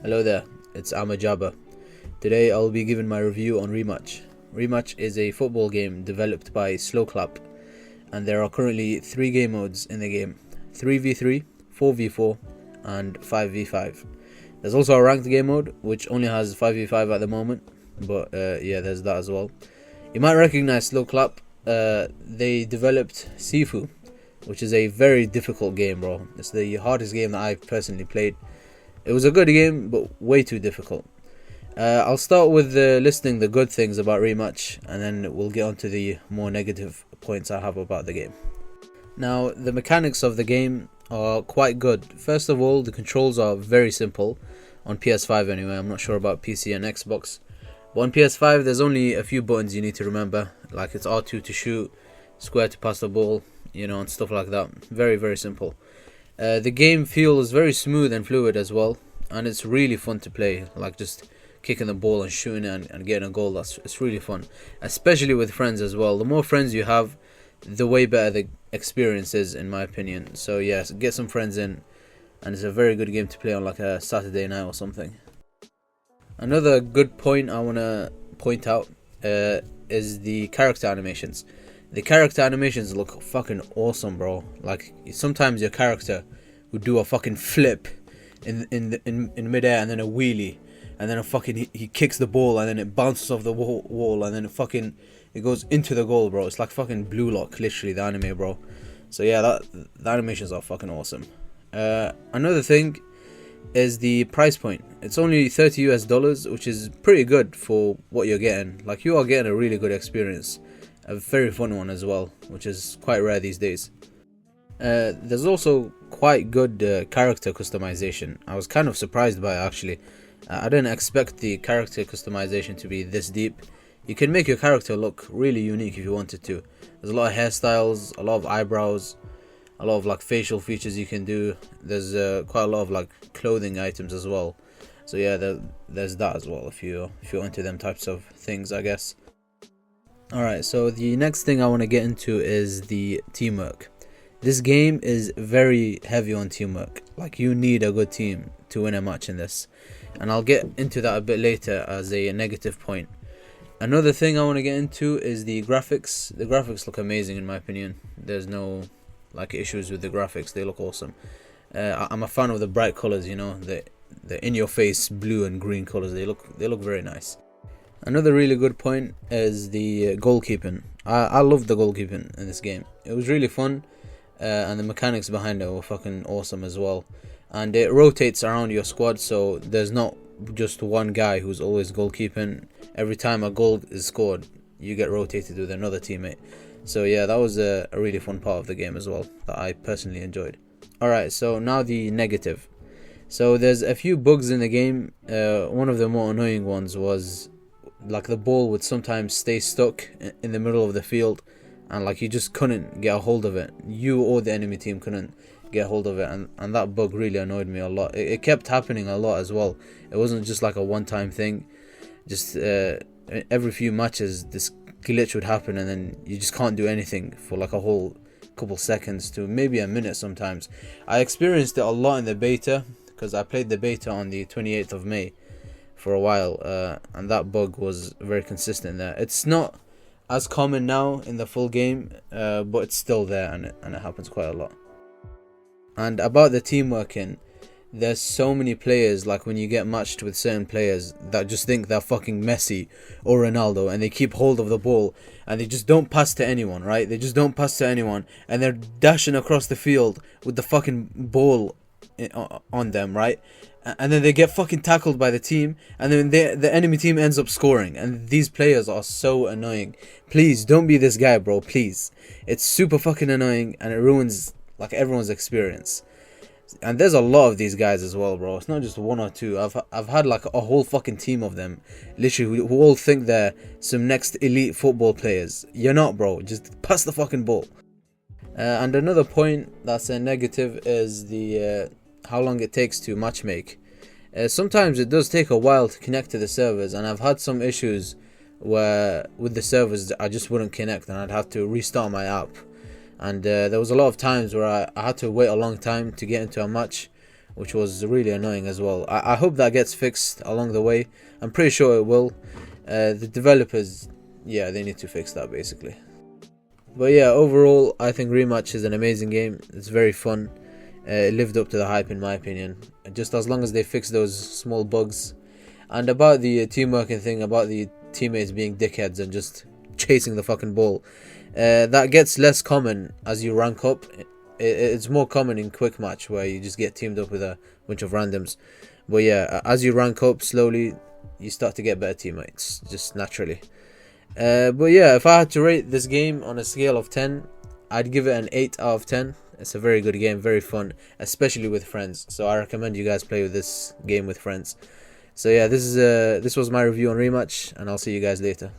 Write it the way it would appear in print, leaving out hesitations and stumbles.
Hello there, it's Amajaba. Today I'll be giving my review on Rematch. Rematch is a football game developed by Sloclap, and there are currently 3 game modes in the game: 3v3, 4v4 and 5v5. There's also a ranked game mode which only has 5v5 at the moment, but yeah, there's that as well. You might recognize Sloclap. They developed Sifu, which is a very difficult game, bro. It's the hardest game that I've personally played. It was a good game, but way too difficult. I'll start with listing the good things about Rematch, and then we'll get on to the more negative points I have about the game. Now, the mechanics of the game are quite good. First of all, the controls are very simple, on PS5 anyway. I'm not sure about PC and Xbox. But on PS5, there's only a few buttons you need to remember, like it's R2 to shoot, square to pass the ball, and stuff like that. Very, very simple. The game feels very smooth and fluid as well, and it's really fun to play, like just kicking the ball and shooting it and getting a goal. It's really fun, especially with friends as well. The more friends you have, the way better the experience is, in my opinion. So yes, get some friends in, and it's a very good game to play on like a Saturday night or something. Another good point I want to point out is the character animations. The character animations look fucking awesome, bro. Like, sometimes your character would do a fucking flip in midair, and then a wheelie, and then he kicks the ball, and then it bounces off the wall, and then it goes into the goal, bro. It's like fucking Blue Lock, literally, the anime, bro. So yeah, the animations are fucking awesome. Another thing is the price point. It's only $30 US, which is pretty good for what you're getting. Like, you are getting a really good experience. A very fun one as well, which is quite rare these days. There's also quite good character customization. I was kind of surprised by it, actually. I didn't expect the character customization to be this deep. You can make your character look really unique if you wanted to. There's a lot of hairstyles, a lot of eyebrows, a lot of like facial features you can do. There's quite a lot of like clothing items as well. So yeah, there's that as well if you're into them types of things, I guess. Alright, so the next thing I want to get into is the teamwork. This game is very heavy on teamwork. Like, you need a good team to win a match in this, and I'll get into that a bit later as a negative point. Another thing I want to get into is the graphics. The graphics look amazing, in my opinion. There's no like issues with the graphics. They look awesome. I'm a fan of the bright colors, the in-your-face blue and green colors. They look very nice. Another really good point is the goalkeeping. I love the goalkeeping in this game. It was really fun, and the mechanics behind it were fucking awesome as well. And it rotates around your squad, so there's not just one guy who's always goalkeeping. Every time a goal is scored, you get rotated with another teammate. So yeah, that was a really fun part of the game as well, that I personally enjoyed. Alright, so now the negative. So there's a few bugs in the game. One of the more annoying ones was, like, the ball would sometimes stay stuck in the middle of the field, and like you just couldn't get a hold of it. You or the enemy team couldn't get a hold of it, and that bug really annoyed me a lot. It kept happening a lot as well. It wasn't just like a one-time thing. Just every few matches this glitch would happen, and then you just can't do anything for like a whole couple seconds to maybe a minute sometimes. I experienced it a lot in the beta, because I played the beta on the 28th of May for a while, and that bug was very consistent there. It's not as common now in the full game, but it's still there, and it happens quite a lot. And about the team working, there's so many players, like when you get matched with certain players, that just think they're fucking Messi or Ronaldo, and they keep hold of the ball and they just don't pass to anyone, right? They just don't pass to anyone, and they're dashing across the field with the fucking ball on them, right? And then they get fucking tackled by the team, and then the enemy team ends up scoring. And these players are so annoying. Please don't be this guy, bro. Please. It's super fucking annoying, and it ruins like everyone's experience. And there's a lot of these guys as well, bro. It's not just one or two. I've had like a whole fucking team of them, literally, who all think they're some next elite football players. You're not, bro. Just pass the fucking ball. And another point that's a negative is the how long it takes to matchmake. Sometimes it does take a while to connect to the servers, and I've had some issues where with the servers I just wouldn't connect, and I'd have to restart my app. And there was a lot of times where I had to wait a long time to get into a match which was really annoying as well. I hope that gets fixed along the way. I'm pretty sure it will. The developers, yeah, they need to fix that basically. But yeah, overall, I think Rematch is an amazing game. It's very fun. It lived up to the hype in my opinion. Just as long as they fix those small bugs. And about the teamworking thing, about the teammates being dickheads and just chasing the fucking ball, that gets less common as you rank up. It's more common in quick match where you just get teamed up with a bunch of randoms. But yeah, as you rank up slowly, you start to get better teammates, just naturally. But yeah, if I had to rate this game on a scale of 10, I'd give it an 8 out of 10. It's a very good game, very fun, especially with friends. So I recommend you guys play with this game with friends. So yeah, this was my review on Rematch, and I'll see you guys later.